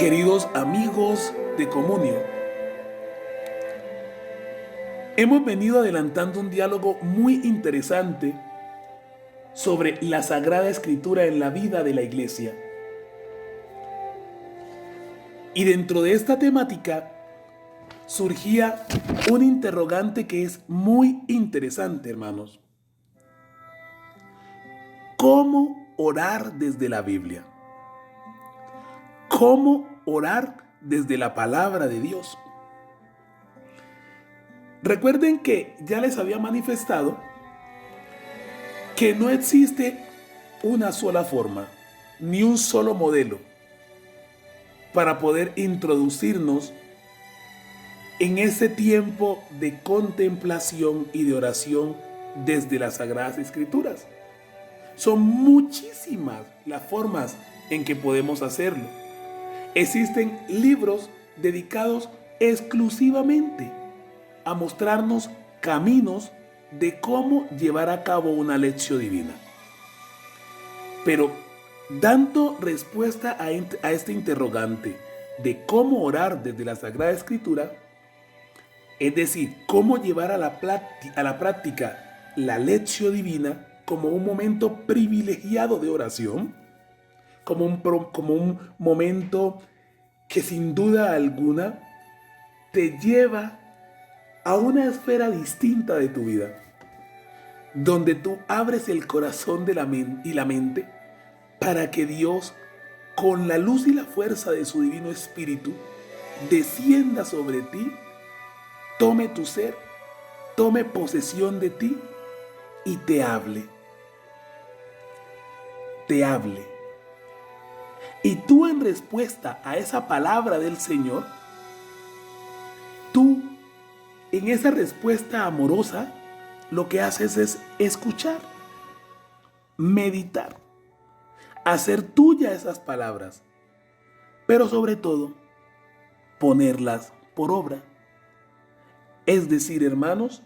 Queridos amigos de Comunio, hemos venido adelantando un diálogo muy interesante sobre la Sagrada Escritura en la vida de la Iglesia. Y dentro de esta temática surgía un interrogante que es muy interesante, hermanos. ¿Cómo orar desde la Biblia? ¿Cómo orar desde la palabra de Dios? Recuerden que ya les había manifestado que no existe una sola forma, ni un solo modelo para poder introducirnos en ese tiempo de contemplación y de oración desde las Sagradas Escrituras. Son muchísimas las formas en que podemos hacerlo. Existen libros dedicados exclusivamente a mostrarnos caminos de cómo llevar a cabo una lección divina. Pero dando respuesta a este interrogante de cómo orar desde la Sagrada Escritura, es decir, cómo llevar a la práctica la lección divina como un momento privilegiado de oración, como un momento que sin duda alguna te lleva a una esfera distinta de tu vida, donde tú abres el corazón y la mente para que Dios, con la luz y la fuerza de su Divino Espíritu, descienda sobre ti, tome tu ser, tome posesión de ti y te hable. Te hable. Y tú, en respuesta a esa palabra del Señor, tú, en esa respuesta amorosa, lo que haces es escuchar, meditar, hacer tuya esas palabras, pero sobre todo, ponerlas por obra. Es decir, hermanos,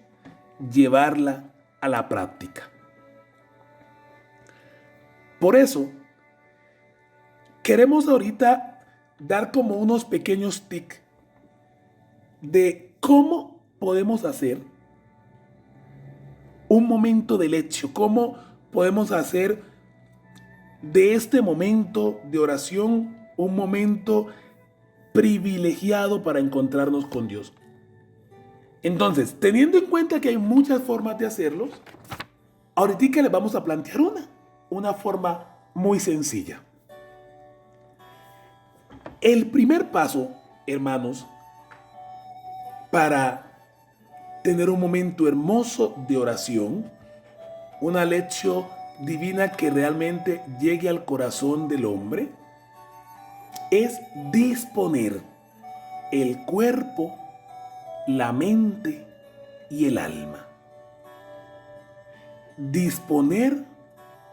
llevarla a la práctica. Por eso, queremos ahorita dar como unos pequeños tips de cómo podemos hacer un momento de lección, cómo podemos hacer de este momento de oración un momento privilegiado para encontrarnos con Dios. Entonces, teniendo en cuenta que hay muchas formas de hacerlo, ahorita les vamos a plantear una forma muy sencilla. El primer paso, hermanos, para tener un momento hermoso de oración, una lección divina que realmente llegue al corazón del hombre, es disponer el cuerpo, la mente y el alma. Disponer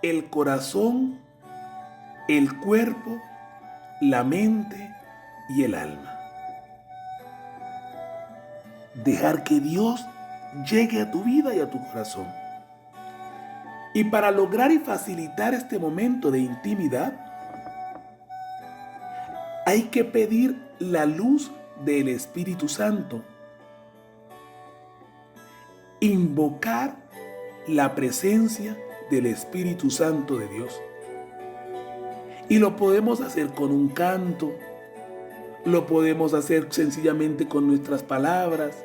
el corazón, el cuerpo, la mente y el alma. Dejar que Dios llegue a tu vida y a tu corazón. Y para lograr y facilitar este momento de intimidad, hay que pedir la luz del Espíritu Santo. Invocar la presencia del Espíritu Santo de Dios. Y lo podemos hacer con un canto, lo podemos hacer sencillamente con nuestras palabras,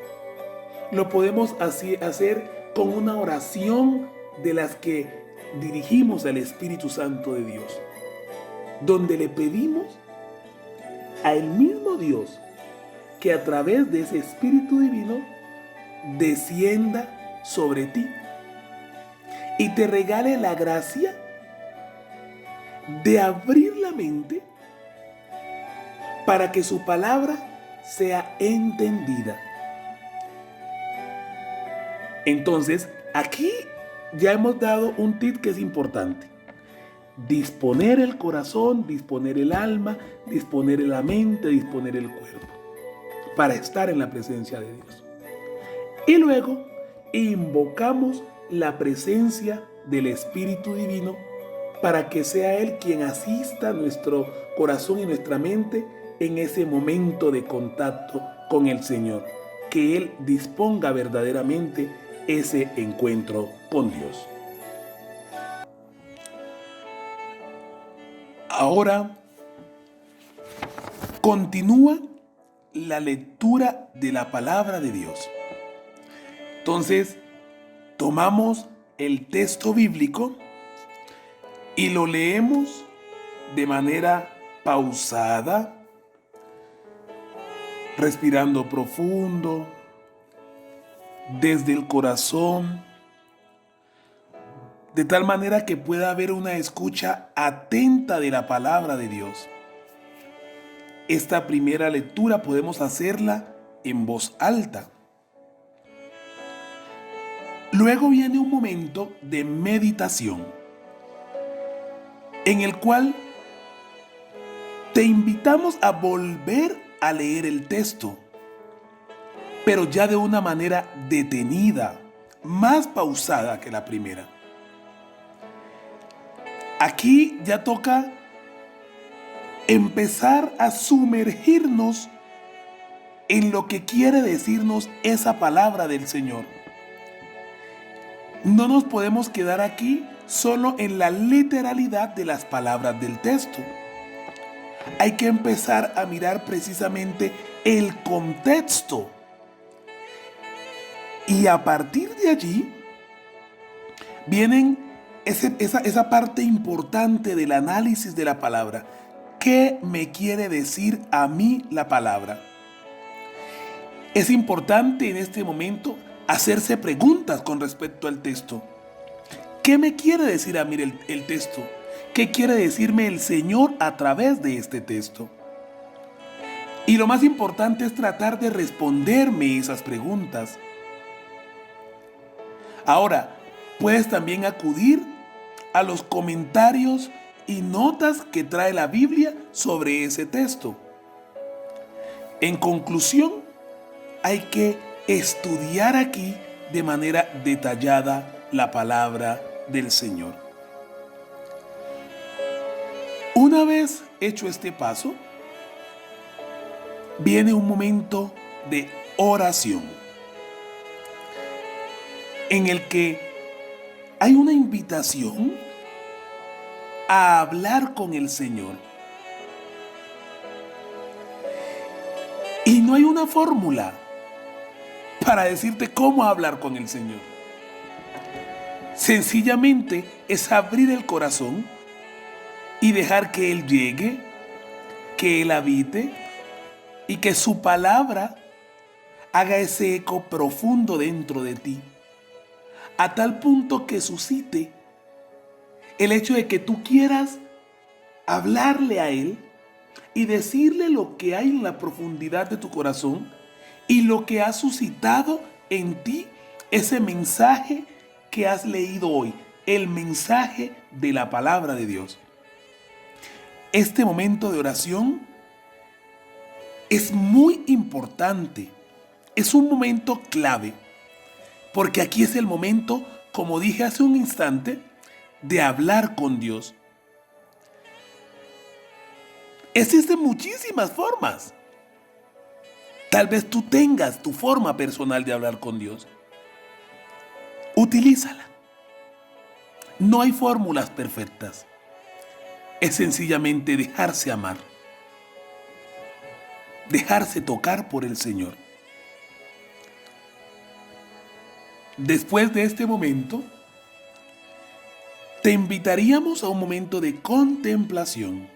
lo podemos hacer con una oración de las que dirigimos al Espíritu Santo de Dios, donde le pedimos al mismo Dios que a través de ese Espíritu Divino descienda sobre ti y te regale la gracia de abrir la mente para que su palabra sea entendida. Entonces, aquí ya hemos dado un tip que es importante. Disponer el corazón, disponer el alma, disponer la mente, disponer el cuerpo para estar en la presencia de Dios. Y luego invocamos la presencia del Espíritu Divino para que sea Él quien asista nuestro corazón y nuestra mente en ese momento de contacto con el Señor, que Él disponga verdaderamente ese encuentro con Dios. Ahora continúa la lectura de la palabra de Dios. Entonces, tomamos el texto bíblico y lo leemos de manera pausada, respirando profundo, desde el corazón, de tal manera que pueda haber una escucha atenta de la palabra de Dios. Esta primera lectura podemos hacerla en voz alta. Luego viene un momento de meditación, en el cual te invitamos a volver a leer el texto, pero ya de una manera detenida, más pausada que la primera. Aquí ya toca empezar a sumergirnos en lo que quiere decirnos esa palabra del Señor. No nos podemos quedar aquí solo en la literalidad de las palabras del texto. Hay que empezar a mirar precisamente el contexto. Y a partir de allí vienen esa parte importante del análisis de la palabra. ¿Qué me quiere decir a mí la palabra? Es importante en este momento hacerse preguntas con respecto al texto. ¿Qué me quiere decir a mí el texto? ¿Qué quiere decirme el Señor a través de este texto? Y lo más importante es tratar de responderme esas preguntas. Ahora, puedes también acudir a los comentarios y notas que trae la Biblia sobre ese texto. En conclusión, hay que estudiar aquí de manera detallada la palabra del Señor. Una vez hecho este paso, viene un momento de oración, en el que hay una invitación a hablar con el Señor. Y no hay una fórmula para decirte cómo hablar con el Señor. Sencillamente es abrir el corazón y dejar que Él llegue, que Él habite y que su palabra haga ese eco profundo dentro de ti, a tal punto que suscite el hecho de que tú quieras hablarle a Él y decirle lo que hay en la profundidad de tu corazón y lo que ha suscitado en ti ese mensaje que has leído hoy, el mensaje de la palabra de Dios. Este momento de oración es muy importante, es un momento clave, porque aquí es el momento, como dije hace un instante, de hablar con Dios. Existen muchísimas formas. Tal vez tú tengas tu forma personal de hablar con Dios. Utilízala. No hay fórmulas perfectas. Es sencillamente dejarse amar. Dejarse tocar por el Señor. Después de este momento, te invitaríamos a un momento de contemplación.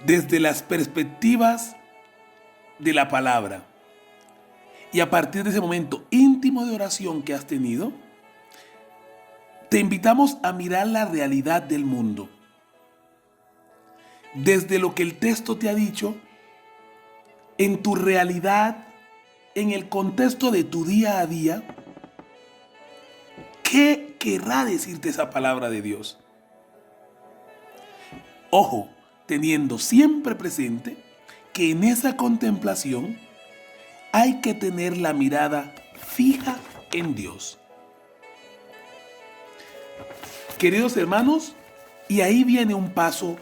Desde las perspectivas de la palabra. Y a partir de ese momento íntimo de oración que has tenido, te invitamos a mirar la realidad del mundo. Desde lo que el texto te ha dicho, en tu realidad, en el contexto de tu día a día, ¿qué querrá decirte esa palabra de Dios? Ojo, teniendo siempre presente que en esa contemplación hay que tener la mirada fija en Dios. Queridos hermanos, y ahí viene un paso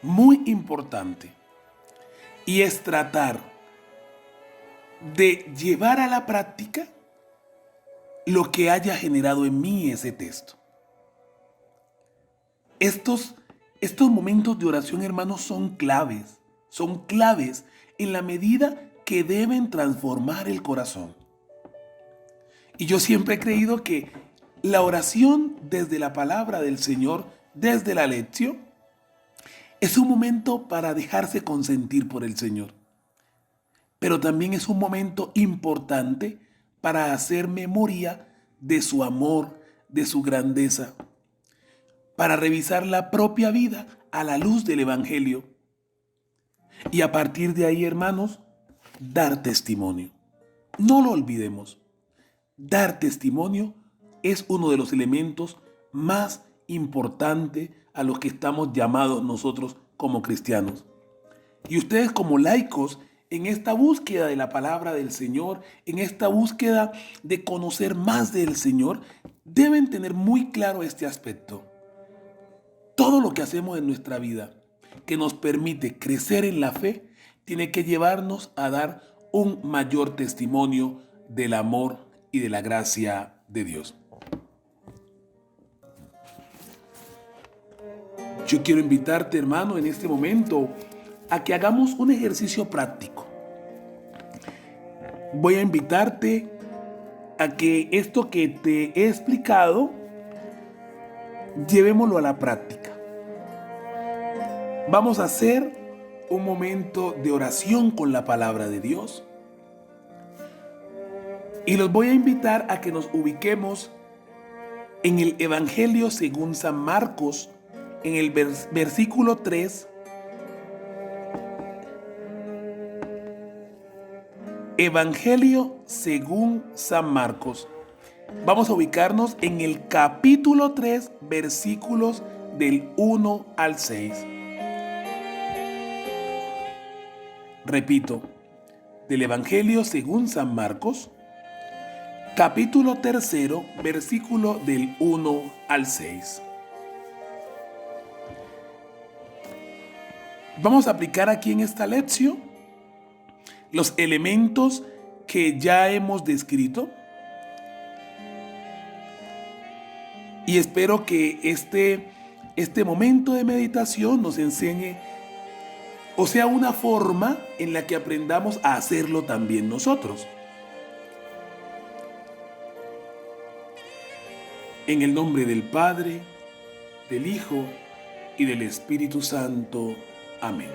muy importante, y es tratar de llevar a la práctica lo que haya generado en mí ese texto. Estos momentos de oración, hermanos, son claves en la medida que deben transformar el corazón. Y yo siempre he creído que la oración desde la palabra del Señor, desde la lección, es un momento para dejarse consentir por el Señor. Pero también es un momento importante para hacer memoria de su amor, de su grandeza, para revisar la propia vida a la luz del Evangelio. Y a partir de ahí, hermanos, dar testimonio. No lo olvidemos. Dar testimonio es uno de los elementos más importantes a los que estamos llamados nosotros como cristianos. Y ustedes como laicos, en esta búsqueda de la palabra del Señor, en esta búsqueda de conocer más del Señor, deben tener muy claro este aspecto. Todo lo que hacemos en nuestra vida que nos permite crecer en la fe, tiene que llevarnos a dar un mayor testimonio del amor y de la gracia de Dios. Yo quiero invitarte, hermano, en este momento a que hagamos un ejercicio práctico. Voy a invitarte a que esto que te he explicado, llevémoslo a la práctica. Vamos a hacer un momento de oración con la palabra de Dios. Y los voy a invitar a que nos ubiquemos en el Evangelio según San Marcos, en el versículo 3. Evangelio según San Marcos. Vamos a ubicarnos en el capítulo 3, versículos del 1 al 6. Repito, del Evangelio según San Marcos, capítulo 3, versículo del 1 al 6. Vamos a aplicar aquí en esta lección los elementos que ya hemos descrito. Y espero que este momento de meditación nos enseñe, o sea, una forma en la que aprendamos a hacerlo también nosotros. En el nombre del Padre, del Hijo y del Espíritu Santo. Amén.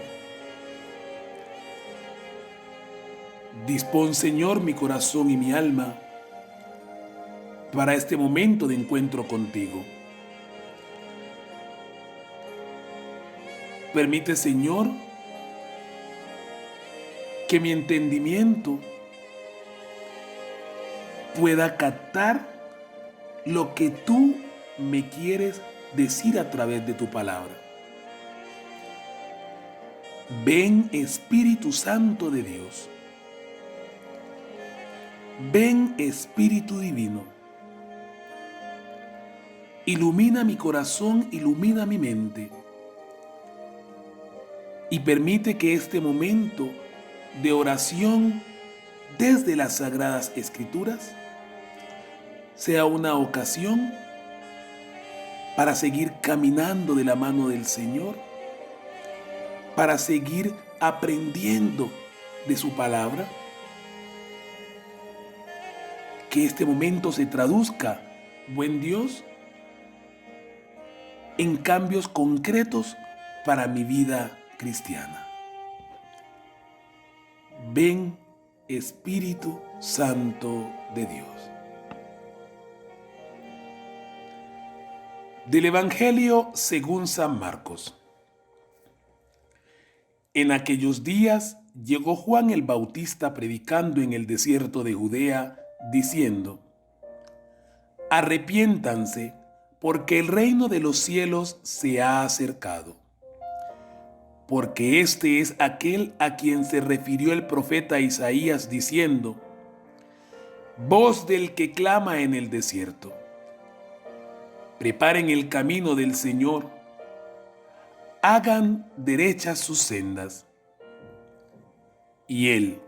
Dispón, Señor, mi corazón y mi alma para este momento de encuentro contigo. Permite, Señor, que mi entendimiento pueda captar lo que tú me quieres decir a través de tu palabra. Ven, Espíritu Santo de Dios. Ven, Espíritu Divino. Ilumina mi corazón, ilumina mi mente. Y permite que este momento de oración desde las Sagradas Escrituras sea una ocasión para seguir caminando de la mano del Señor, para seguir aprendiendo de su palabra. Que este momento se traduzca, buen Dios, en cambios concretos para mi vida cristiana. Ven, Espíritu Santo de Dios. Del Evangelio según San Marcos. En aquellos días llegó Juan el Bautista predicando en el desierto de Judea, diciendo: Arrepiéntanse, porque el reino de los cielos se ha acercado. Porque este es aquel a quien se refirió el profeta Isaías diciendo: Voz del que clama en el desierto. Preparen el camino del Señor, hagan derechas sus sendas. Y él,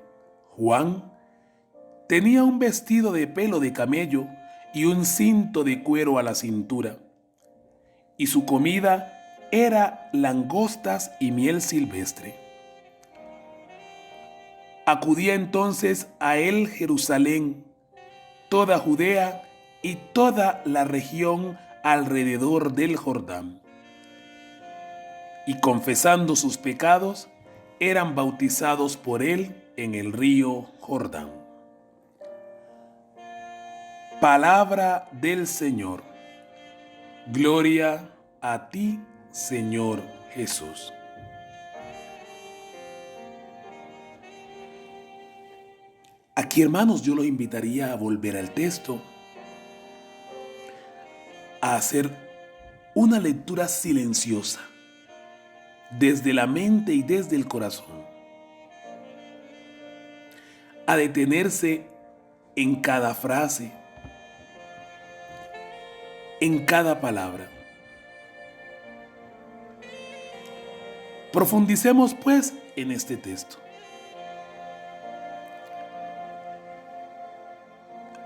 Juan, tenía un vestido de pelo de camello y un cinto de cuero a la cintura, y su comida era langostas y miel silvestre. Acudía entonces a él Jerusalén, toda Judea y toda la región alrededor del Jordán, y confesando sus pecados, eran bautizados por él en el río Jordán. Palabra del Señor. Gloria a ti, Señor Jesús. Aquí, hermanos, yo los invitaría a volver al texto, a hacer una lectura silenciosa, desde la mente y desde el corazón, a detenerse en cada frase, en cada palabra. Profundicemos pues en este texto.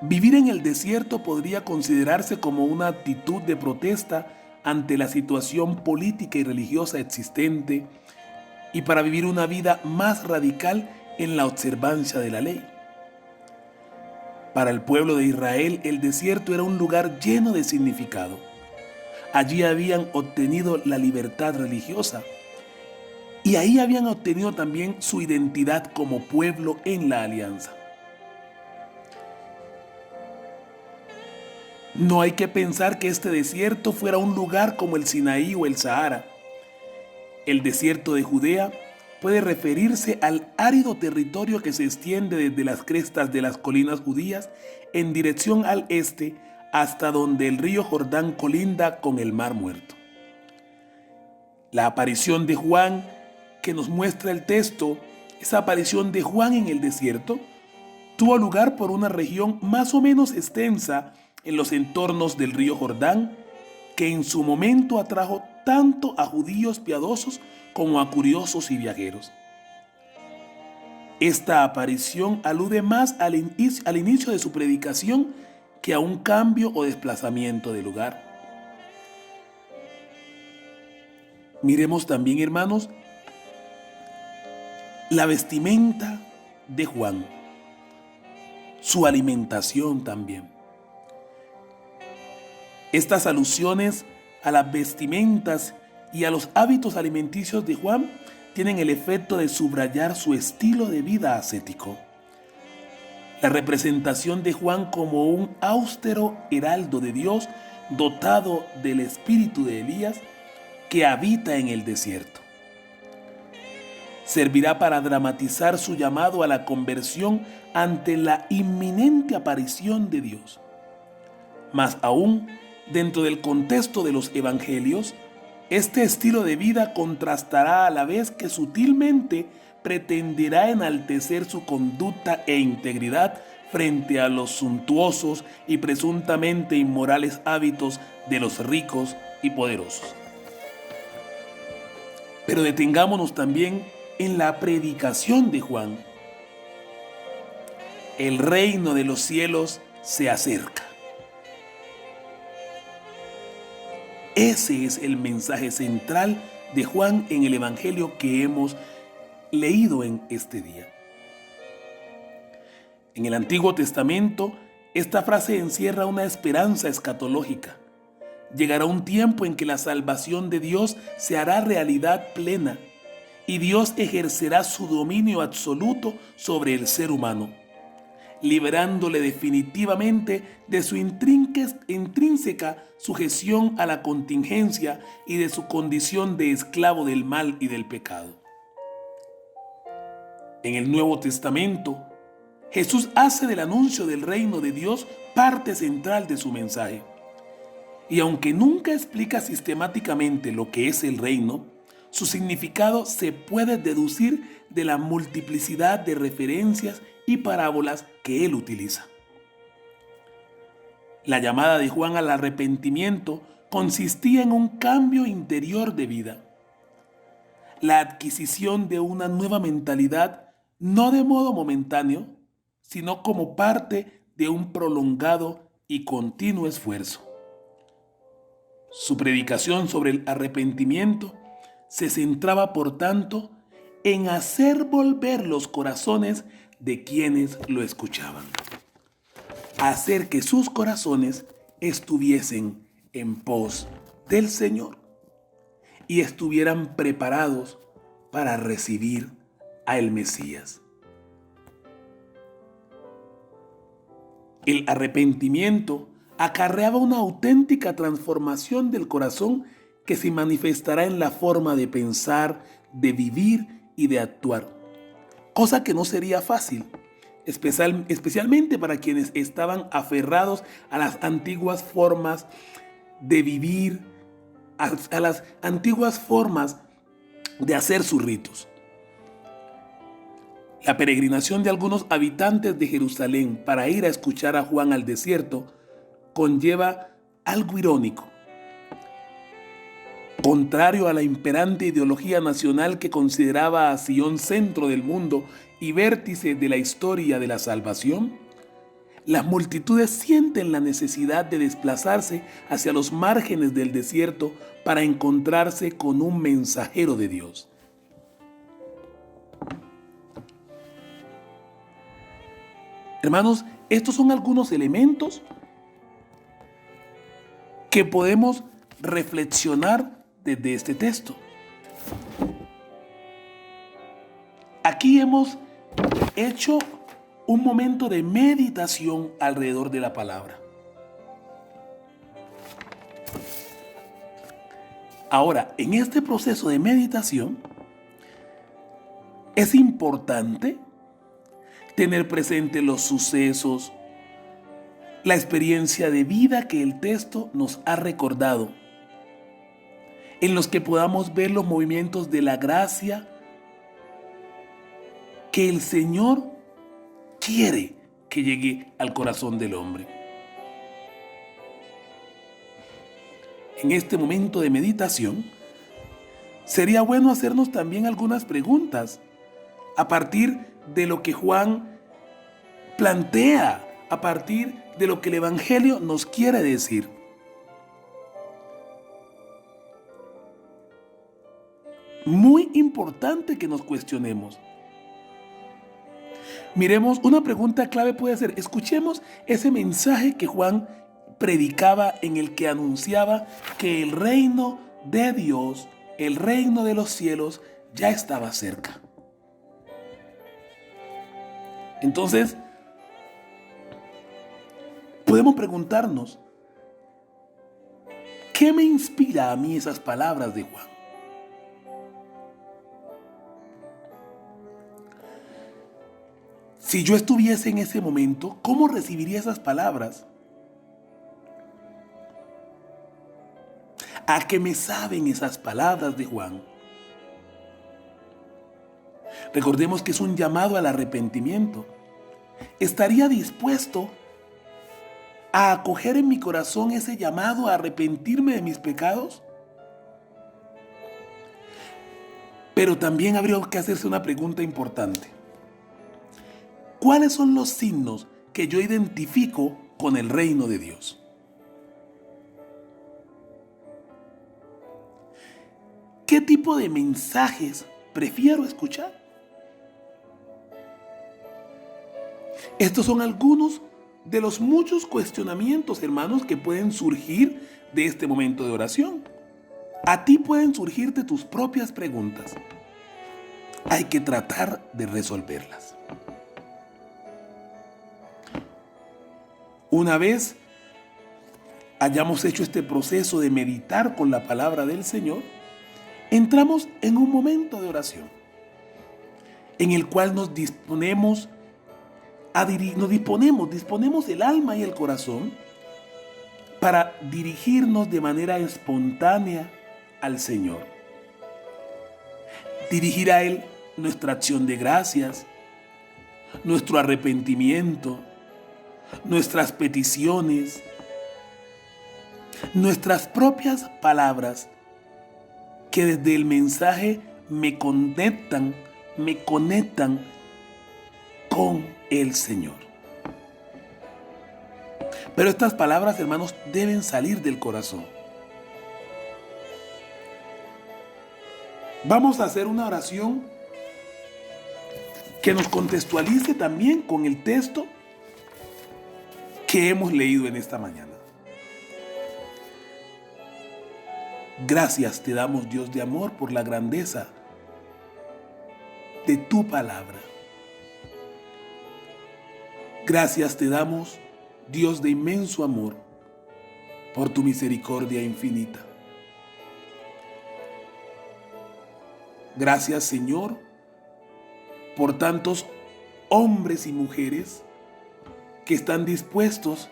Vivir en el desierto podría considerarse como una actitud de protesta ante la situación política y religiosa existente y para vivir una vida más radical en la observancia de la ley. Para el pueblo de Israel, el desierto era un lugar lleno de significado. Allí habían obtenido la libertad religiosa y ahí habían obtenido también su identidad como pueblo en la alianza. No hay que pensar que este desierto fuera un lugar como el Sinaí o el Sahara. El desierto de Judea puede referirse al árido territorio que se extiende desde las crestas de las colinas judías en dirección al este hasta donde el río Jordán colinda con el Mar Muerto. La aparición de Juan que nos muestra el texto, esa aparición de Juan en el desierto, tuvo lugar por una región más o menos extensa en los entornos del río Jordán, que en su momento atrajo tanto a judíos piadosos como a curiosos y viajeros. Esta aparición alude más al inicio de su predicación que a un cambio o desplazamiento de lugar. Miremos también, hermanos, la vestimenta de Juan, su alimentación también. Estas alusiones a las vestimentas y a los hábitos alimenticios de Juan tienen el efecto de subrayar su estilo de vida ascético. La representación de Juan como un austero heraldo de Dios dotado del espíritu de Elías que habita en el desierto. Servirá para dramatizar su llamado a la conversión ante la inminente aparición de Dios. Más aún, dentro del contexto de los evangelios, este estilo de vida contrastará a la vez que sutilmente pretenderá enaltecer su conducta e integridad frente a los suntuosos y presuntamente inmorales hábitos de los ricos y poderosos. Pero detengámonos también en la predicación de Juan. El reino de los cielos se acerca. Ese es el mensaje central de Juan en el Evangelio que hemos leído en este día. En el Antiguo Testamento, esta frase encierra una esperanza escatológica. Llegará un tiempo en que la salvación de Dios se hará realidad plena y Dios ejercerá su dominio absoluto sobre el ser humano, liberándole definitivamente de su intrínseca sujeción a la contingencia y de su condición de esclavo del mal y del pecado. En el Nuevo Testamento, Jesús hace del anuncio del reino de Dios parte central de su mensaje. Y aunque nunca explica sistemáticamente lo que es el reino, su significado se puede deducir de la multiplicidad de referencias y parábolas que él utiliza. La llamada de Juan al arrepentimiento consistía en un cambio interior de vida. la adquisición de una nueva mentalidad, no de modo momentáneo, sino como parte de un prolongado y continuo esfuerzo. Su predicación sobre el arrepentimiento se centraba, por tanto, en hacer volver los corazones de quienes lo escuchaban, hacer que sus corazones estuviesen en pos del Señor y estuvieran preparados para recibir al Mesías. El arrepentimiento acarreaba una auténtica transformación del corazón que se manifestará en la forma de pensar, de vivir y de actuar, cosa que no sería fácil, especialmente para quienes estaban aferrados a las antiguas formas de vivir, a las antiguas formas de hacer sus ritos. La peregrinación de algunos habitantes de Jerusalén para ir a escuchar a Juan al desierto conlleva algo irónico. Contrario a la imperante ideología nacional que consideraba a Sion centro del mundo y vértice de la historia de la salvación, las multitudes sienten la necesidad de desplazarse hacia los márgenes del desierto para encontrarse con un mensajero de Dios. Hermanos, estos son algunos elementos que podemos reflexionar desde este texto. Aquí hemos hecho un momento de meditación alrededor de la palabra. Ahora, en este proceso de meditación, es importante tener presente los sucesos, la experiencia de vida que el texto nos ha recordado, en los que podamos ver los movimientos de la gracia que el Señor quiere que llegue al corazón del hombre. En este momento de meditación, sería bueno hacernos también algunas preguntas a partir de lo que Juan plantea, a partir de lo que el Evangelio nos quiere decir. Muy importante que nos cuestionemos. Miremos, una pregunta clave puede ser, escuchemos ese mensaje que Juan predicaba, en el que anunciaba que el reino de Dios, el reino de los cielos, ya estaba cerca. Entonces, podemos preguntarnos, ¿qué me inspira a mí esas palabras de Juan? Si yo estuviese en ese momento, ¿cómo recibiría esas palabras? ¿A qué me saben esas palabras de Juan? Recordemos que es un llamado al arrepentimiento. ¿Estaría dispuesto a acoger en mi corazón ese llamado a arrepentirme de mis pecados? Pero también habría que hacerse una pregunta importante. ¿Cuáles son los signos que yo identifico con el reino de Dios? ¿Qué tipo de mensajes prefiero escuchar? Estos son algunos de los muchos cuestionamientos, hermanos, que pueden surgir de este momento de oración. A ti pueden surgirte tus propias preguntas. Hay que tratar de resolverlas. Una vez hayamos hecho este proceso de meditar con la palabra del Señor, entramos en un momento de oración en el cual disponemos el alma y el corazón para dirigirnos de manera espontánea al Señor. Dirigir a Él nuestra acción de gracias, nuestro arrepentimiento, nuestras peticiones, nuestras propias palabras, que desde el mensaje me conectan con el Señor. Pero estas palabras, hermanos, deben salir del corazón. Vamos a hacer una oración que nos contextualice también con el texto que hemos leído en esta mañana. Gracias te damos, Dios de amor, por la grandeza de tu palabra. Gracias te damos, Dios de inmenso amor, por tu misericordia infinita. Gracias, Señor, por tantos hombres y mujeres que están dispuestos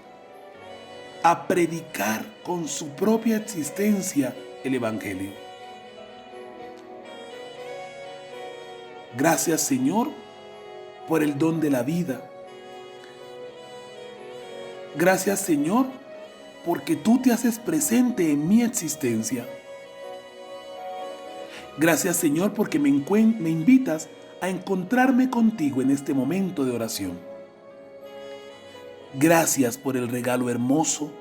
a predicar con su propia existencia el Evangelio. Gracias, Señor, por el don de la vida. Gracias, Señor, porque tú te haces presente en mi existencia. Gracias, Señor, porque me invitas a encontrarme contigo en este momento de oración. Gracias por el regalo hermoso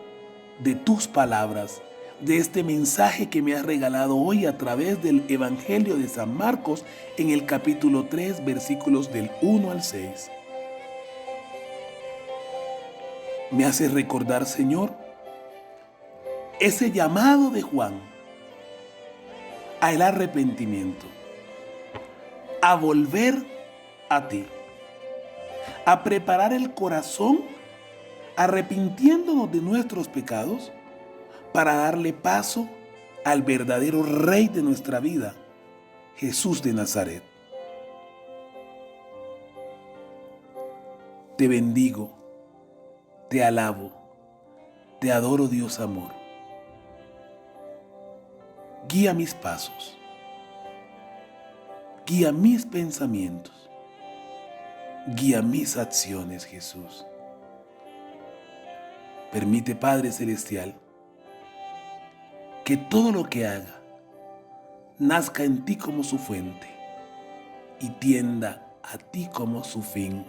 de tus palabras, de este mensaje que me has regalado hoy a través del Evangelio de San Marcos en el capítulo 3, versículos del 1 al 6. Me haces recordar, Señor, ese llamado de Juan al arrepentimiento, a volver a ti, a preparar el corazón arrepintiéndonos de nuestros pecados para darle paso al verdadero Rey de nuestra vida, Jesús de Nazaret. Te bendigo, te alabo, te adoro, Dios amor. Guía mis pasos, guía mis pensamientos, guía mis acciones, Jesús. Permite, Padre Celestial, que todo lo que haga nazca en ti como su fuente y tienda a ti como su fin.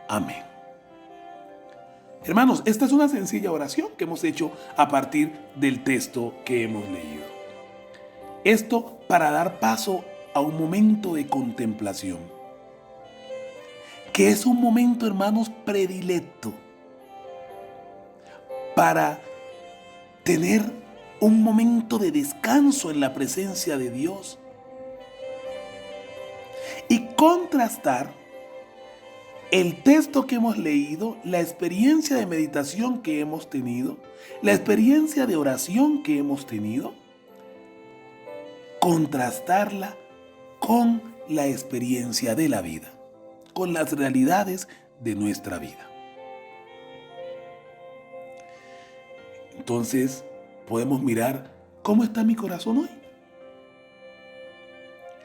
Amén. Hermanos, esta es una sencilla oración que hemos hecho a partir del texto que hemos leído. Esto para dar paso a un momento de contemplación, que es un momento, hermanos, predilecto para tener un momento de descanso en la presencia de Dios y contrastar el texto que hemos leído, la experiencia de meditación que hemos tenido, la experiencia de oración que hemos tenido, contrastarla con la experiencia de la vida, con las realidades de nuestra vida. Entonces, podemos mirar cómo está mi corazón hoy.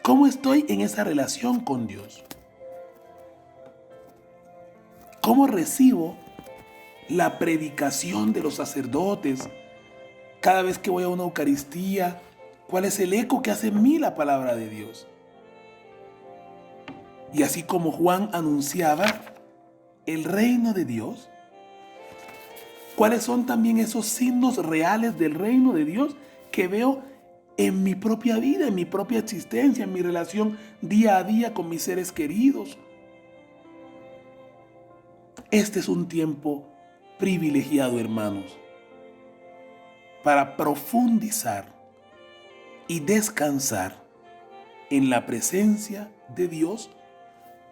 ¿Cómo estoy en esa relación con Dios? ¿Cómo recibo la predicación de los sacerdotes cada vez que voy a una Eucaristía? ¿Cuál es el eco que hace en mí la palabra de Dios? Y así como Juan anunciaba el reino de Dios, ¿cuáles son también esos signos reales del reino de Dios que veo en mi propia vida, en mi propia existencia, en mi relación día a día con mis seres queridos? Este es un tiempo privilegiado, hermanos, para profundizar y descansar en la presencia de Dios,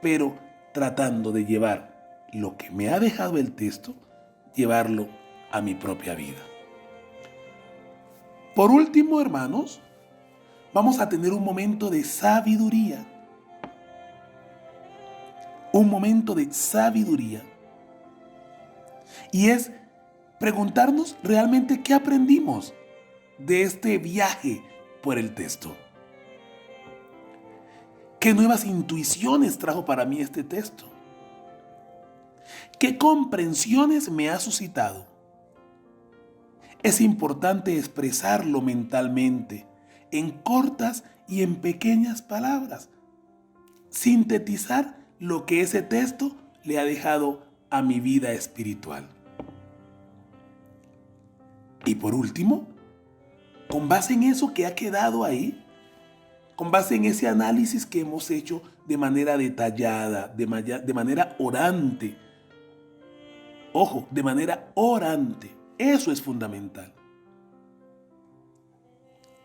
pero tratando de llevar lo que me ha dejado el texto, llevarlo a mi propia vida. Por último, hermanos, vamos a tener un momento de sabiduría. Un momento de sabiduría. Y es preguntarnos realmente qué aprendimos de este viaje por el texto. ¿Qué nuevas intuiciones trajo para mí este texto? ¿Qué comprensiones me ha suscitado? Es importante expresarlo mentalmente en cortas y en pequeñas palabras sintetizar lo que ese texto le ha dejado a mi vida espiritual. Y por último, con base en eso que ha quedado ahí, con base en ese análisis que hemos hecho de manera detallada, de manera orante, ojo, de manera orante, eso es fundamental.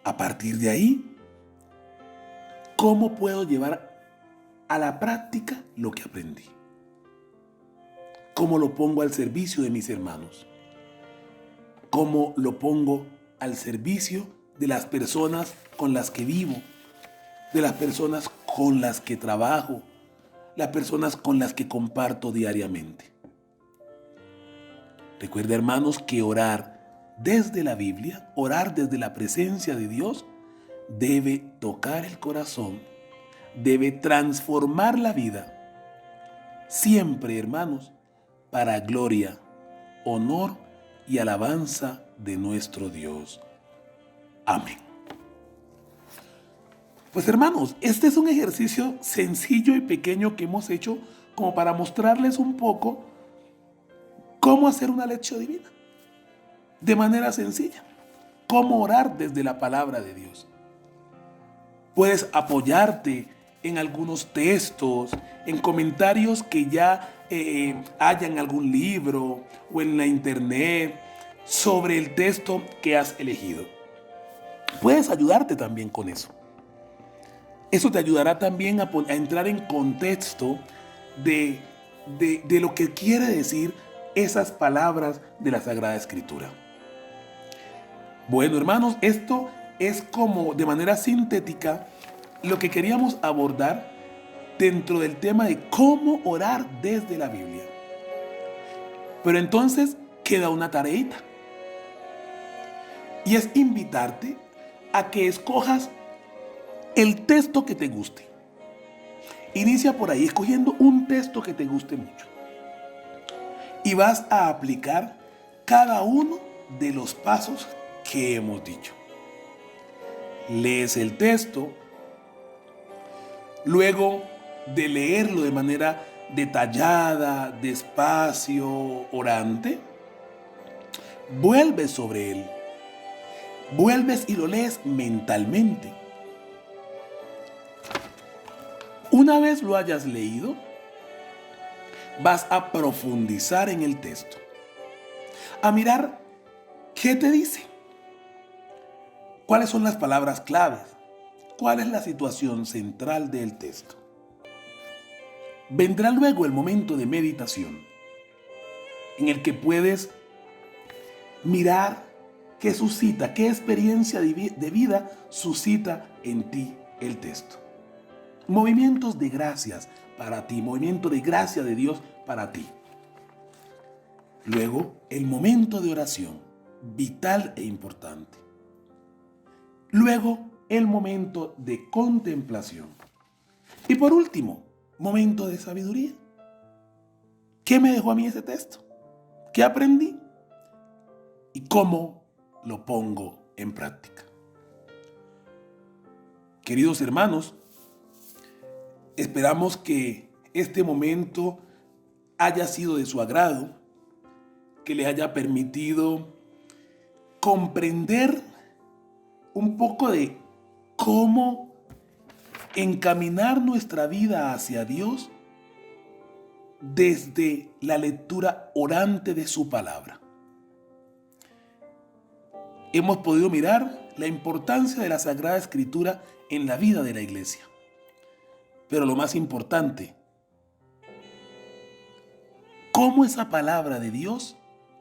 A partir de ahí, ¿cómo puedo llevar a la práctica lo que aprendí? ¿Cómo lo pongo al servicio de mis hermanos? ¿Cómo lo pongo al servicio de las personas con las que vivo, de las personas con las que trabajo, las personas con las que comparto diariamente? Recuerda, hermanos, que orar desde la Biblia, orar desde la presencia de Dios, debe tocar el corazón, debe transformar la vida. Siempre, hermanos, para gloria, honor y alabanza de nuestro Dios. Amén. Pues hermanos, este es un ejercicio sencillo y pequeño que hemos hecho como para mostrarles un poco cómo hacer una lección divina. De manera sencilla. Cómo orar desde la palabra de Dios. Puedes apoyarte en algunos textos, en comentarios que ya haya en algún libro o en la internet sobre el texto que has elegido. Puedes ayudarte también con eso. Eso te ayudará también a entrar en contexto de lo que quiere decir esas palabras de la Sagrada Escritura. Bueno, hermanos, esto es como de manera sintética lo que queríamos abordar dentro del tema de cómo orar desde la Biblia. Pero entonces queda una tareita. Y es invitarte a que escojas el texto que te guste. Inicia por ahí escogiendo un texto que te guste mucho. Y vas a aplicar cada uno de los pasos que hemos dicho. Lees el texto. Luego de leerlo de manera detallada, despacio, orante, vuelves sobre él. Vuelves y lo lees mentalmente. Una vez lo hayas leído, vas a profundizar en el texto, a mirar qué te dice, cuáles son las palabras claves, cuál es la situación central del texto. Vendrá luego el momento de meditación, en el que puedes mirar qué suscita, qué experiencia de vida suscita en ti el texto. Movimientos de gracias para ti, movimiento de gracia de Dios para ti. Luego, el momento de oración, vital e importante. Luego, el momento de contemplación. Y por último, momento de sabiduría. ¿Qué me dejó a mí ese texto? ¿Qué aprendí? ¿Y cómo lo pongo en práctica? Queridos hermanos, esperamos que este momento haya sido de su agrado, que le haya permitido comprender un poco de cómo encaminar nuestra vida hacia Dios desde la lectura orante de su palabra. Hemos podido mirar la importancia de la Sagrada Escritura en la vida de la iglesia. Pero lo más importante, cómo esa palabra de Dios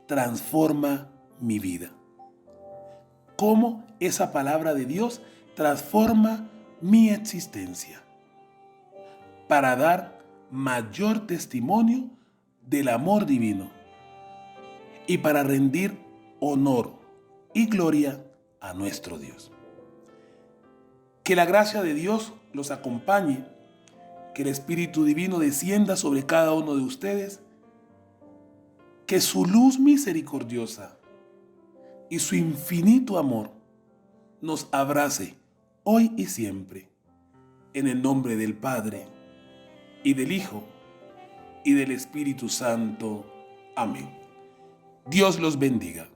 transforma mi vida. Cómo esa palabra de Dios transforma mi existencia para dar mayor testimonio del amor divino y para rendir honor y gloria a nuestro Dios. Que la gracia de Dios los acompañe, que el Espíritu Divino descienda sobre cada uno de ustedes, que su luz misericordiosa y su infinito amor nos abrace hoy y siempre, en el nombre del Padre, y del Hijo, y del Espíritu Santo. Amén. Dios los bendiga.